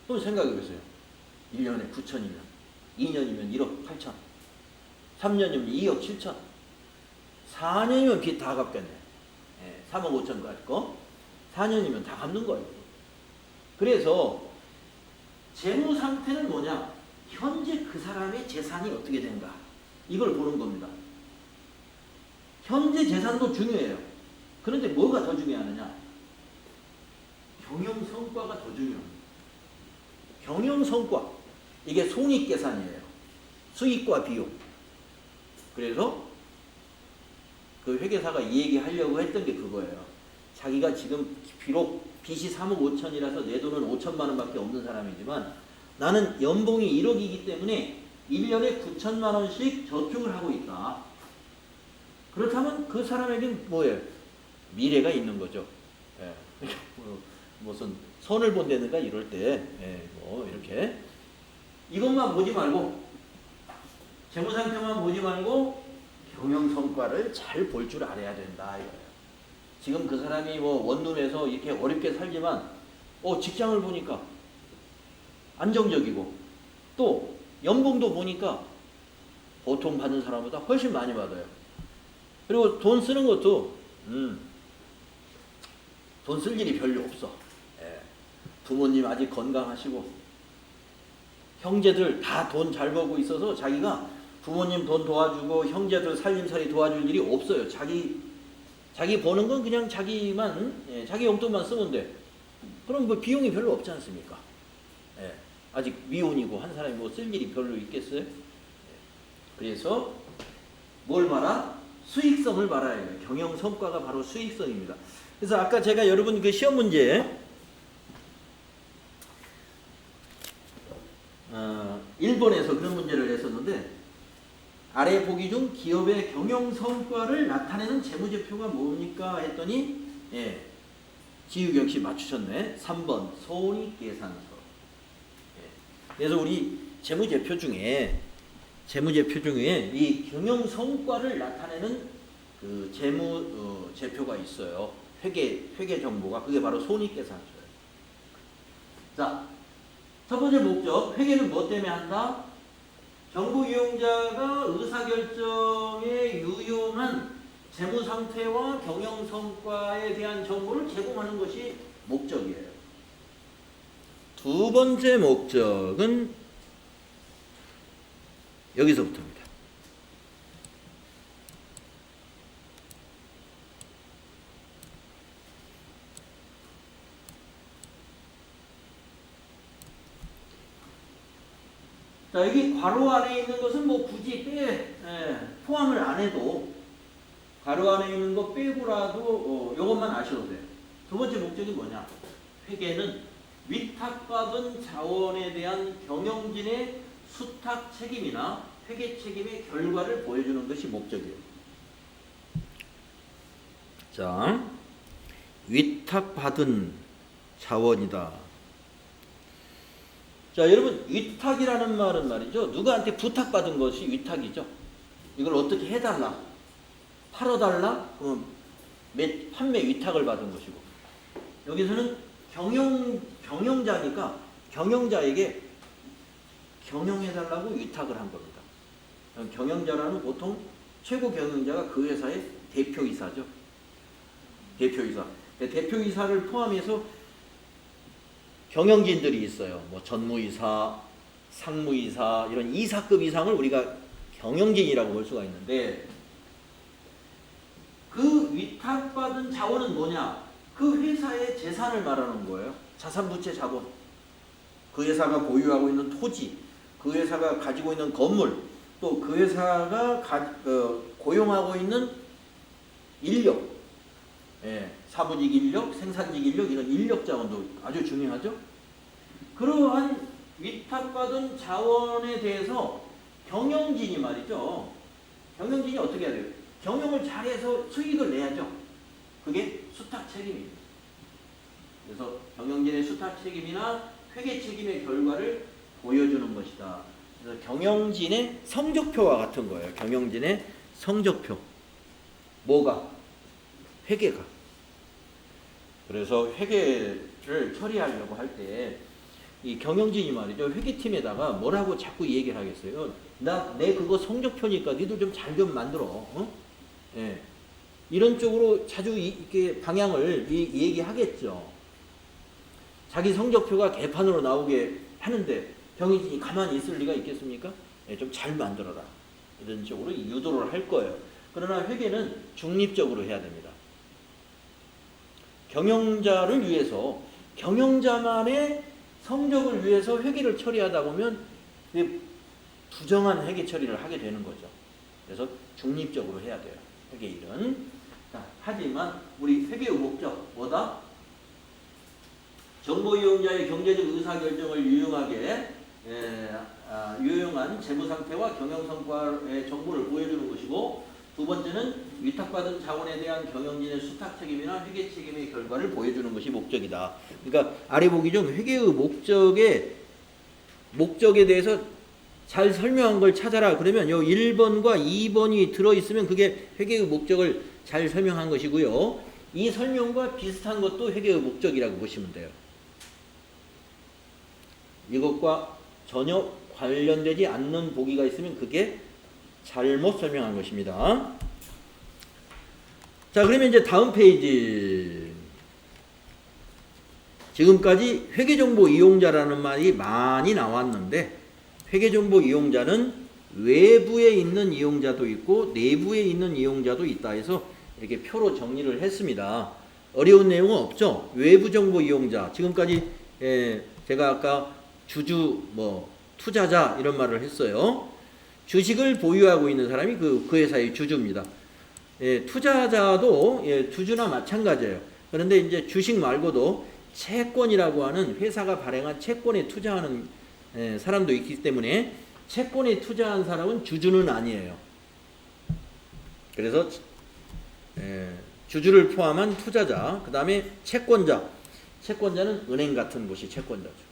그럼 생각해 보세요. 1년에 9천이면 2년이면 1억 8천, 3년이면 2억 7천, 4년이면 빚 다 갚겠네. 3억 5천까지 거 4년이면 다 갚는 거예요. 그래서 재무 상태는 뭐냐? 현재 그 사람의 재산이 어떻게 된가? 이걸 보는 겁니다. 현재 재산도 중요해요. 그런데 뭐가 더 중요하느냐? 경영 성과가 더 중요합니다. 경영 성과. 이게 손익계산이에요. 수익과 비용. 그래서 그 회계사가 이 얘기 하려고 했던 게 그거예요. 자기가 지금 비록 빚이 3억 5천이라서 내 돈은 5천만 원밖에 없는 사람이지만 나는 연봉이 1억이기 때문에 1년에 9천만 원씩 저축을 하고 있다. 그렇다면 그 사람에겐 뭐예요? 미래가 있는 거죠. 예. 무슨 선을 본다든가 이럴 때, 뭐 이렇게 이것만 보지 말고 재무 상태만 보지 말고 경영 성과를 잘 볼 줄 알아야 된다 이거예요. 지금 그 사람이 뭐 원룸에서 이렇게 어렵게 살지만 직장을 보니까 안정적이고 또 연봉도 보니까 보통 받는 사람보다 훨씬 많이 받아요. 그리고 돈 쓰는 것도 돈 쓸 일이 별로 없어. 부모님 아직 건강하시고 형제들 다 돈 잘 벌고 있어서 자기가 부모님 돈 도와주고 형제들 살림살이 도와줄 일이 없어요. 자기 버는 건 그냥 자기만 자기 용돈만 쓰면 돼. 그럼 뭐 비용이 별로 없지 않습니까? 아직 미혼이고 한 사람이 뭐 쓸 일이 별로 있겠어요? 그래서 뭘 봐라? 수익성을 봐라야 해요. 경영 성과가 바로 수익성입니다. 그래서 아까 제가 여러분 그 시험 문제 일본에서 그런 문제를 냈었는데 아래 보기 중 기업의 경영 성과를 나타내는 재무제표가 뭡니까? 했더니 지유경 씨 맞추셨네. 3번 손익계산서. 그래서 우리 재무제표 중에 이 경영 성과를 나타내는 그 재무제표가 있어요. 회계 정보가. 그게 바로 손익계산서예요. 자, 첫 번째 목적, 회계는 뭐 때문에 한다? 정부 이용자가 의사결정에 유용한 재무상태와 경영성과에 대한 정보를 제공하는 것이 목적이에요. 두 번째 목적은 여기서부터입니다. 자, 여기 괄호 안에 있는 것은 뭐 굳이 포함을 안 해도 괄호 안에 있는 거 빼고라도 이것만 아셔도 돼요. 두 번째 목적이 뭐냐? 회계는 위탁받은 자원에 대한 경영진의 수탁 책임이나 회계 책임의 결과를 보여주는 것이 목적이에요. 자, 위탁받은 자원이다. 자, 여러분 위탁이라는 말은 말이죠. 누구한테 부탁받은 것이 위탁이죠. 이걸 어떻게 해달라, 팔아달라, 그럼 판매 위탁을 받은 것이고, 여기서는 경영자니까 경영자에게 경영해달라고 위탁을 한 겁니다. 경영자라는 보통 최고 경영자가 그 회사의 대표이사죠. 대표이사. 대표이사를 포함해서 경영진들이 있어요. 뭐 전무이사, 상무이사, 이런 이사급 이상을 우리가 경영진이라고 볼 수가 있는데, 그 위탁받은 자원은 뭐냐? 그 회사의 재산을 말하는 거예요. 자산부채 자본. 그 회사가 보유하고 있는 토지, 그 회사가 가지고 있는 건물, 또 그 회사가 고용하고 있는 인력, 사무직 인력, 생산직 인력, 이런 인력 자원도 아주 중요하죠. 그러한 위탁받은 자원에 대해서 경영진이 말이죠. 경영진이 어떻게 해야 돼요? 경영을 잘해서 수익을 내야죠. 그게 수탁 책임입니다. 그래서 경영진의 수탁 책임이나 회계 책임의 결과를 보여주는 것이다. 그래서 경영진의 성적표와 같은 거예요. 경영진의 성적표. 뭐가? 회계가. 그래서 회계를 처리하려고 할 때 이 경영진이 말이죠. 회계팀에다가 뭐라고 자꾸 얘기를 하겠어요. 내 그거 성적표니까 니도 좀 잘 좀 만들어. 어? 예. 이런 쪽으로 자주 이렇게 방향을 얘기하겠죠. 자기 성적표가 개판으로 나오게 하는데 경영진이 가만히 있을 리가 있겠습니까? 예, 좀 잘 만들어라. 이런 쪽으로 유도를 할 거예요. 그러나 회계는 중립적으로 해야 됩니다. 경영자를 위해서, 경영자만의 성적을 위해서 회계를 처리하다 보면 부정한 회계 처리를 하게 되는 거죠. 그래서 중립적으로 해야 돼요. 회계 일은. 자, 하지만 우리 회계의 목적 뭐다? 정보 이용자의 경제적 의사결정을 유용한 재무 상태와 경영 성과의 정보를 보여주는 것이고, 두 번째는 위탁받은 자원에 대한 경영진의 수탁 책임이나 회계 책임의 결과를 보여주는 것이 목적이다. 그러니까 아래 보기 중 회계의 목적에 대해서 잘 설명한 걸 찾아라. 그러면 요 1번과 2번이 들어있으면 그게 회계의 목적을 잘 설명한 것이고요. 이 설명과 비슷한 것도 회계의 목적이라고 보시면 돼요. 이것과 전혀 관련되지 않는 보기가 있으면 그게 잘못 설명한 것입니다. 자, 그러면 이제 다음 페이지. 지금까지 회계정보 이용자라는 말이 많이 나왔는데, 회계정보 이용자는 외부에 있는 이용자도 있고 내부에 있는 이용자도 있다 해서 이렇게 표로 정리를 했습니다. 어려운 내용은 없죠. 외부 정보 이용자. 지금까지 제가 아까 주주, 투자자 이런 말을 했어요. 주식을 보유하고 있는 사람이 그 회사의 주주입니다. 투자자도 주주나 마찬가지예요. 그런데 이제 주식 말고도 채권이라고 하는 회사가 발행한 채권에 투자하는 사람도 있기 때문에 채권에 투자한 사람은 주주는 아니에요. 그래서 주주를 포함한 투자자, 그 다음에 채권자. 채권자는 은행 같은 곳이 채권자죠.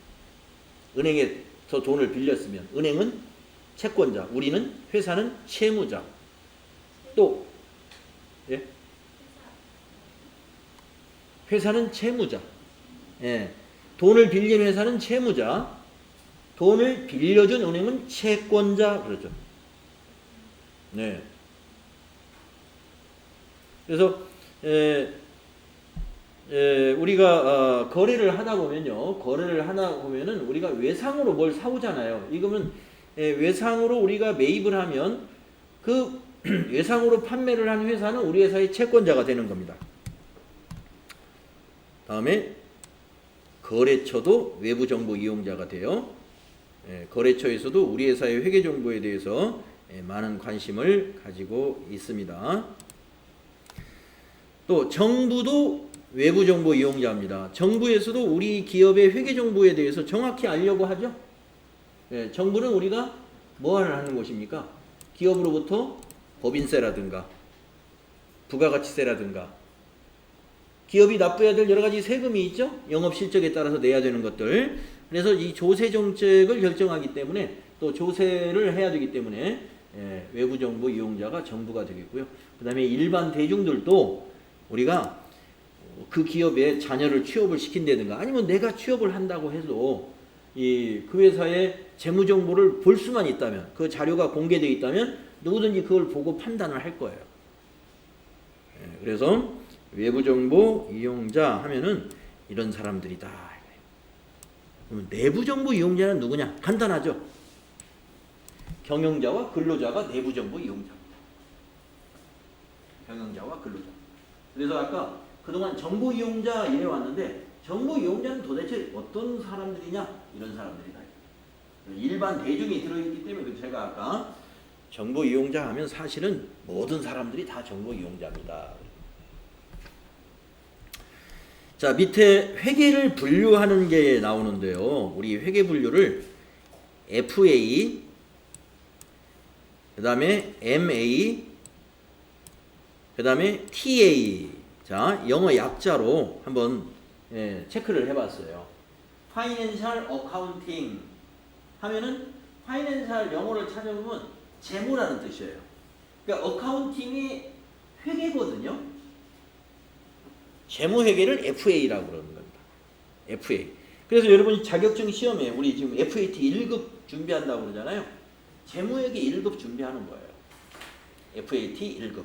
은행에서 돈을 빌렸으면 은행은 채권자, 우리는 회사는 채무자. 또 회사는 채무자. 돈을 빌린 회사는 채무자, 돈을 빌려준 은행은 채권자 그러죠. 네. 그래서 우리가 거래를 하다 보면은 우리가 외상으로 뭘 사오잖아요. 이거면 외상으로 우리가 매입을 하면 그 외상으로 판매를 한 회사는 우리 회사의 채권자가 되는 겁니다. 다음에 거래처도 외부 정보 이용자가 돼요. 거래처에서도 우리 회사의 회계 정보에 대해서 많은 관심을 가지고 있습니다. 또 정부도 외부 정보 이용자입니다. 정부에서도 우리 기업의 회계 정보에 대해서 정확히 알려고 하죠. 정부는 우리가 뭐를 하는 곳입니까? 기업으로부터 법인세라든가 부가가치세라든가 기업이 납부해야 될 여러 가지 세금이 있죠. 영업실적에 따라서 내야 되는 것들. 그래서 이 조세 정책을 결정하기 때문에 또 조세를 해야 되기 때문에 외부 정보 이용자가 정부가 되겠고요. 그 다음에 일반 대중들도 우리가 그 기업에 자녀를 취업을 시킨다든가 아니면 내가 취업을 한다고 해도 그 회사의 재무 정보를 볼 수만 있다면, 그 자료가 공개되어 있다면 누구든지 그걸 보고 판단을 할 거예요. 그래서 외부 정보 이용자 하면은 이런 사람들이다. 그럼 내부 정보 이용자는 누구냐? 간단하죠. 경영자와 근로자가 내부 정보 이용자입니다. 경영자와 근로자. 그래서 아까 그동안 정보 이용자 이래 왔는데 정보 이용자는 도대체 어떤 사람들이냐? 이런 사람들이다. 일반 대중이 들어있기 때문에 제가 아까 정보 이용자 하면 사실은 모든 사람들이 다 정보 이용자입니다. 자, 밑에 회계를 분류하는 게 나오는데요. 우리 회계 분류를 FA, 그 다음에 MA, 그 다음에 TA. 자, 영어 약자로 한번 체크를 해봤어요. 파이낸셜 어카운팅 하면은 파이낸셜 영어를 찾아보면 재무라는 뜻이에요. 그러니까 어카운팅이 회계거든요. 재무회계를 FA라고 그러는 겁니다. FA. 그래서 여러분이 자격증 시험에 우리 지금 FAT 1급 준비한다고 그러잖아요. 재무회계 1급 준비하는 거예요. FAT 1급.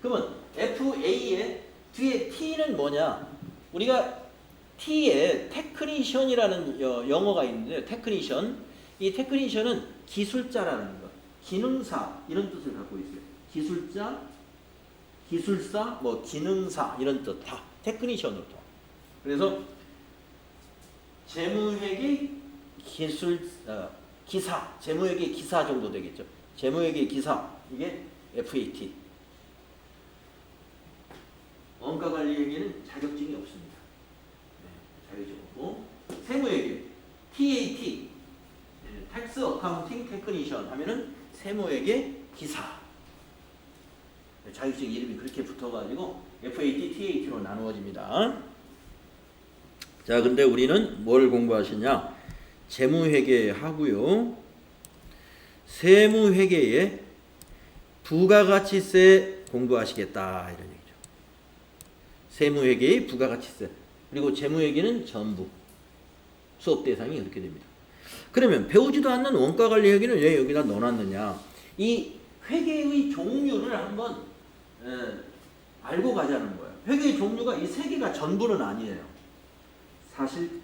그러면 FA의 뒤에 T는 뭐냐? 우리가 T에 테크니션이라는 영어가 있는데 테크니션. 이 테크니션은 기술자라는 것. 기능사 이런 뜻을 갖고 있어요. 기술자, 기술사, 뭐 기능사 이런 뜻 다 테크니션으로. 그래서 재무회계 기사, 재무회계 기사 정도 되겠죠. 재무회계 기사 이게 FAT. 원가관리회계는 자격증이 없습니다. 네, 자격증 없고 세무회계 TAT, 텍스 어카운팅 테크니션 하면은 세무회계 기사. 자격증 이름이 그렇게 붙어가지고 FAT, TAT로 나누어집니다. 자, 근데 우리는 뭘 공부하시냐? 재무회계 하고요. 세무회계에 부가가치세 공부하시겠다 이런 얘기죠. 세무회계의 부가가치세. 그리고 재무회계는 전부. 수업 대상이 그렇게 됩니다. 그러면 배우지도 않는 원가관리회계는 왜 여기다 넣어놨느냐? 이 회계의 종류를 한번 알고 가자는 거예요. 회계의 종류가 이 세 개가 전부는 아니에요. 사실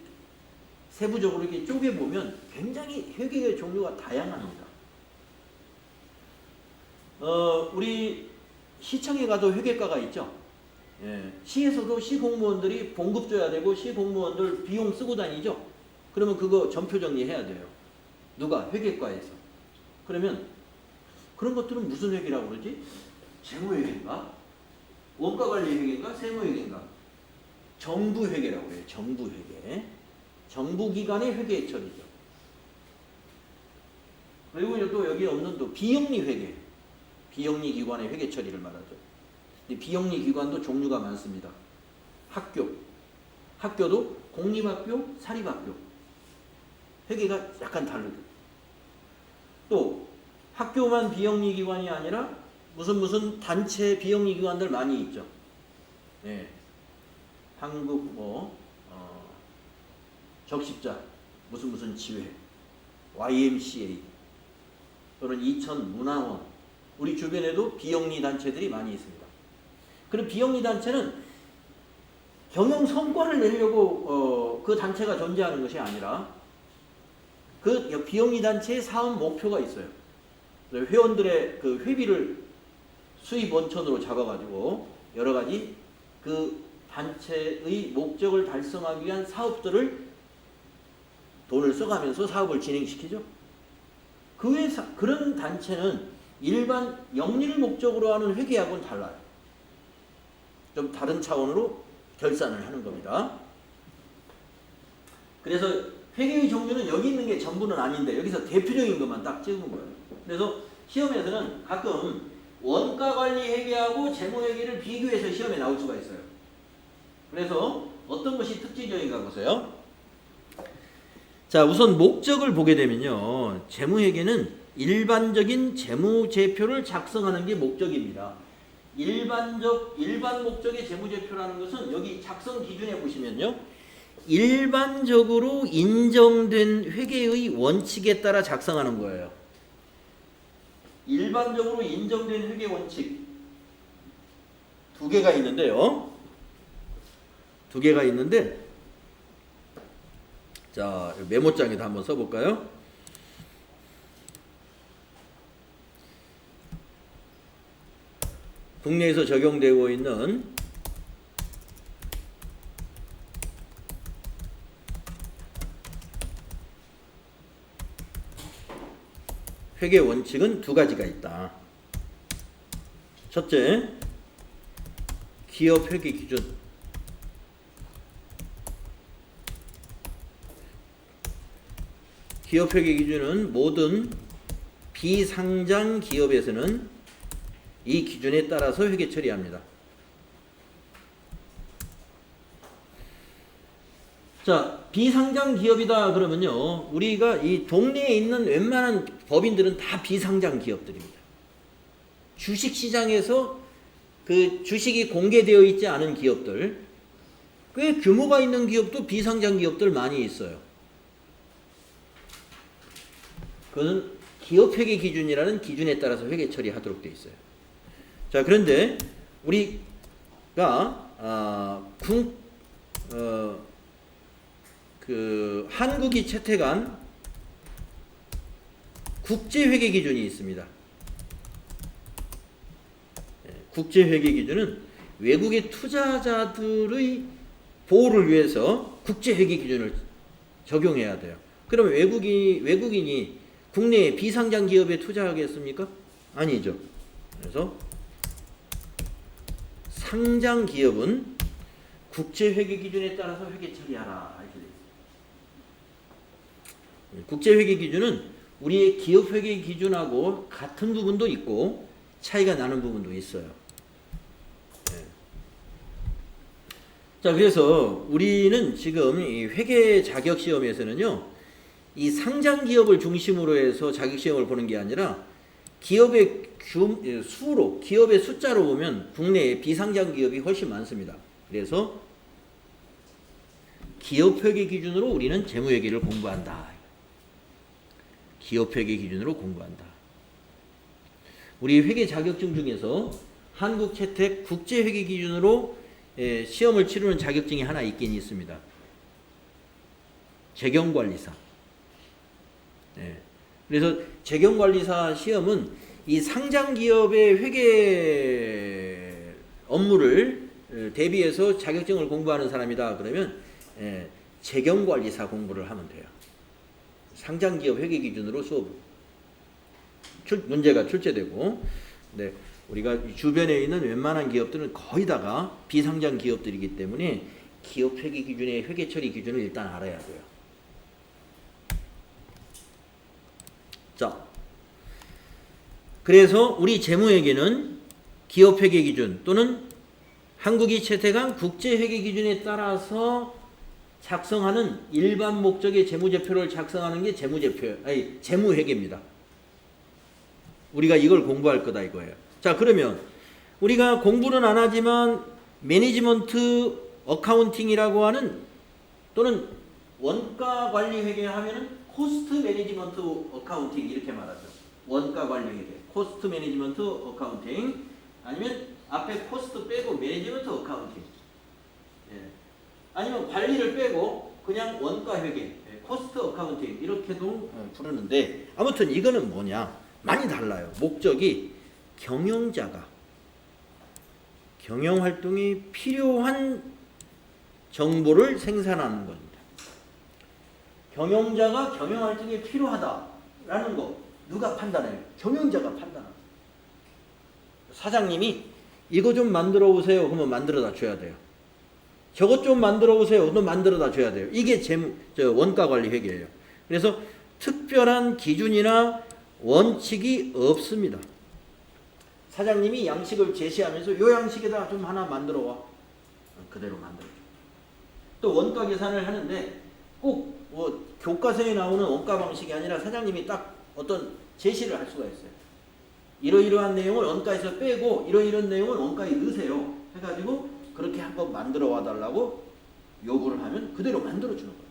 세부적으로 이렇게 쪼개보면 굉장히 회계의 종류가 다양합니다. 우리 시청에 가도 회계과가 있죠. 예, 시에서도 시공무원들이 봉급 줘야 되고 시공무원들 비용 쓰고 다니죠. 그러면 그거 전표 정리해야 돼요. 누가? 회계과에서. 그러면 그런 것들은 무슨 회계라고 그러지? 재무회계인가? 원가관리회계인가? 세무회계인가? 정부회계라고 해요. 정부회계. 정부기관의 회계 처리죠. 그리고 또 여기 없는 또 비영리회계. 비영리기관의 회계 처리를 말하죠. 근데 비영리기관도 종류가 많습니다. 학교도 공립학교, 사립학교. 회계가 약간 다르죠. 또 학교만 비영리기관이 아니라 무슨 단체 비영리기관들 많이 있죠. 네. 한국 적십자 무슨 지회, YMCA 또는 이천문화원 우리 주변에도 비영리 단체들이 많이 있습니다. 그럼 비영리 단체는 경영 성과를 내려고 그 단체가 존재하는 것이 아니라 그 비영리 단체의 사업 목표가 있어요. 회원들의 그 회비를 수입 원천으로 잡아가지고 여러 가지 그 단체의 목적을 달성하기 위한 사업들을 돈을 써가면서 사업을 진행시키죠. 그 외에 그런 단체는 일반 영리를 목적으로 하는 회계하고는 달라요. 좀 다른 차원으로 결산을 하는 겁니다. 그래서 회계의 종류는 여기 있는 게 전부는 아닌데 여기서 대표적인 것만 딱 찍은 거예요. 그래서 시험에서는 가끔 원가관리 회계하고 재무회계를 비교해서 시험에 나올 수가 있어요. 그래서 어떤 것이 특징적인가 보세요. 자, 우선 목적을 보게 되면요. 재무회계는 일반적인 재무제표를 작성하는 게 목적입니다. 일반 목적의 재무제표라는 것은 여기 작성 기준에 보시면요. 일반적으로 인정된 회계의 원칙에 따라 작성하는 거예요. 일반적으로 인정된 회계 원칙 두 개가 있는데요. 두 개가 있는데 자, 메모장에다 한번 써볼까요? 국내에서 적용되고 있는 회계 원칙은 두 가지가 있다. 첫째, 기업 회계 기준. 기업 회계 기준은 모든 비상장 기업에서는 이 기준에 따라서 회계 처리합니다. 자, 비상장 기업이다 그러면요. 우리가 이 동네에 있는 웬만한 법인들은 다 비상장 기업들입니다. 주식시장에서 그 주식이 공개되어 있지 않은 기업들, 꽤 규모가 있는 기업도 비상장 기업들 많이 있어요. 그것은 기업회계 기준이라는 기준에 따라서 회계 처리하도록 되어 있어요. 자, 그런데 우리가 한국이 채택한 국제회계 기준이 있습니다. 국제회계 기준은 외국의 투자자들의 보호를 위해서 국제회계 기준을 적용해야 돼요. 그럼 외국인이 국내에 비상장 기업에 투자하겠습니까? 아니죠. 그래서 상장 기업은 국제회계 기준에 따라서 회계 처리하라. 국제회계 기준은 우리의 기업회계 기준하고 같은 부분도 있고 차이가 나는 부분도 있어요. 자, 그래서 우리는 지금 이 회계 자격 시험에서는요, 이 상장 기업을 중심으로 해서 자격 시험을 보는 게 아니라 기업의 수로, 기업의 숫자로 보면 국내에 비상장 기업이 훨씬 많습니다. 그래서 기업회계 기준으로 우리는 재무회계를 공부한다. 기업회계 기준으로 공부한다. 우리 회계 자격증 중에서 한국 채택 국제회계 기준으로 시험을 치르는 자격증이 하나 있긴 있습니다. 재경관리사. 그래서 재경관리사 시험은 이 상장기업의 회계 업무를 대비해서 자격증을 공부하는 사람이다 그러면 재경관리사 공부를 하면 돼요. 상장기업 회계 기준으로 수업 문제가 출제되고, 네, 우리가 주변에 있는 웬만한 기업들은 거의 다가 비상장 기업들이기 때문에 기업 회계 기준의 회계 처리 기준을 일단 알아야 돼요. 자, 그래서 우리 재무회계는 기업 회계 기준 또는 한국이 채택한 국제 회계 기준에 따라서 작성하는 일반 목적의 재무제표를 작성하는 게 재무회계입니다. 우리가 이걸 공부할 거다 이거예요. 자, 그러면 우리가 공부는 안 하지만 매니지먼트 어카운팅이라고 하는 또는 원가 관리 회계 하면은 코스트 매니지먼트 어카운팅 이렇게 말하죠. 원가 관리 회계, 코스트 매니지먼트 어카운팅, 아니면 앞에 코스트 빼고 매니지먼트 어카운팅, 아니면 관리를 빼고 그냥 원가 회계, 코스트 어카운팅 이렇게도 부르는데, 아무튼 이거는 뭐냐, 많이 달라요. 목적이 경영자가 경영활동이 필요한 정보를 생산하는 겁니다. 경영자가 경영활동이 필요하다라는 거 누가 판단해요? 경영자가 판단합니다. 사장님이 이거 좀 만들어 오세요 그러면 만들어다 줘야 돼요. 저것 좀 만들어 오세요 그러면 만들어다 줘야 돼요. 이게 원가관리 회계예요. 그래서 특별한 기준이나 원칙이 없습니다. 사장님이 양식을 제시하면서 요 양식에다 좀 하나 만들어 와. 그대로 만들어. 또 원가 계산을 하는데 꼭 뭐 교과서에 나오는 원가 방식이 아니라 사장님이 딱 어떤 제시를 할 수가 있어요. 이러이러한 내용을 원가에서 빼고 이러이러한 내용을 원가에 넣으세요. 해가지고 그렇게 한번 만들어 와달라고 요구를 하면 그대로 만들어주는 거예요.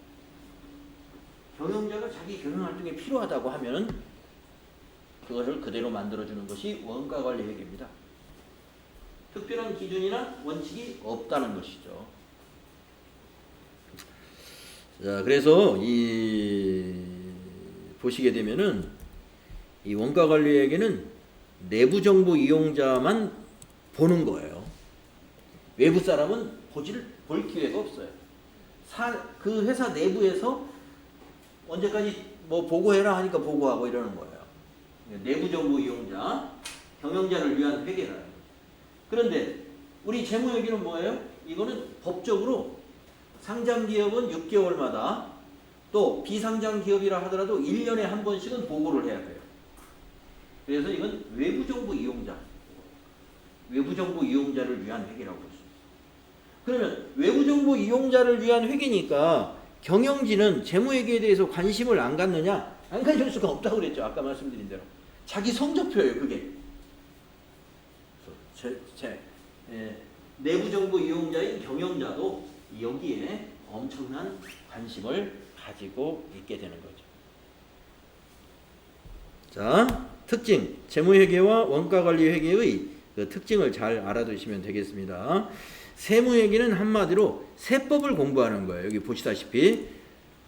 경영자가 자기 경영활동이 필요하다고 하면 그것을 그대로 만들어주는 것이 원가관리 회계입니다. 특별한 기준이나 원칙이 없다는 것이죠. 자, 그래서 보시게 되면은 이 원가관리 회계는 내부 정보 이용자만 보는 거예요. 외부 사람은 볼 기회가 없어요. 그 회사 내부에서 언제까지 뭐 보고해라 하니까 보고하고 이러는 거예요. 내부 정보 이용자, 경영자를 위한 회계라. 그런데 우리 재무회계는 뭐예요? 이거는 법적으로 상장 기업은 6개월마다 또 비상장 기업이라 하더라도 1년에 한 번씩은 보고를 해야 돼요. 그래서 이건 외부 정보 이용자, 외부 정보 이용자를 위한 회계라고 볼 수 있어요. 그러면 외부 정보 이용자를 위한 회계니까 경영진은 재무회계에 대해서 관심을 안 갖느냐? 안 가질 수가 없다고 그랬죠. 아까 말씀드린 대로. 자기 성적표예요, 그게. 내부 정보 이용자인 경영자도 여기에 엄청난 관심을 가지고 있게 되는 거죠. 자, 특징. 재무회계와 원가관리회계의 그 특징을 잘 알아두시면 되겠습니다. 세무회계는 한마디로 세법을 공부하는 거예요. 여기 보시다시피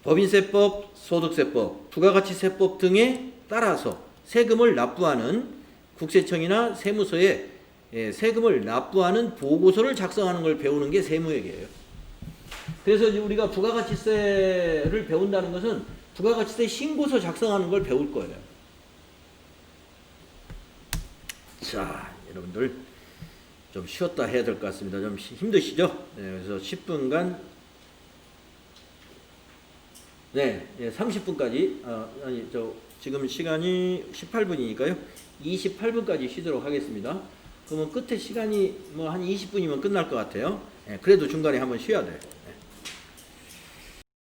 법인세법, 소득세법, 부가가치세법 등에 따라서 세금을 납부하는 국세청이나 세무서에 세금을 납부하는 보고서를 작성하는 걸 배우는 게 세무회계예요. 그래서 우리가 부가가치세를 배운다는 것은 부가가치세 신고서 작성하는 걸 배울 거예요. 자, 여러분들 좀 쉬었다 해야 될 것 같습니다. 좀 힘드시죠? 네, 그래서 10분간 30분까지 지금 시간이 18분이니까요. 28분까지 쉬도록 하겠습니다. 그러면 끝에 시간이 뭐 한 20분이면 끝날 것 같아요. 그래도 중간에 한번 쉬어야 돼요.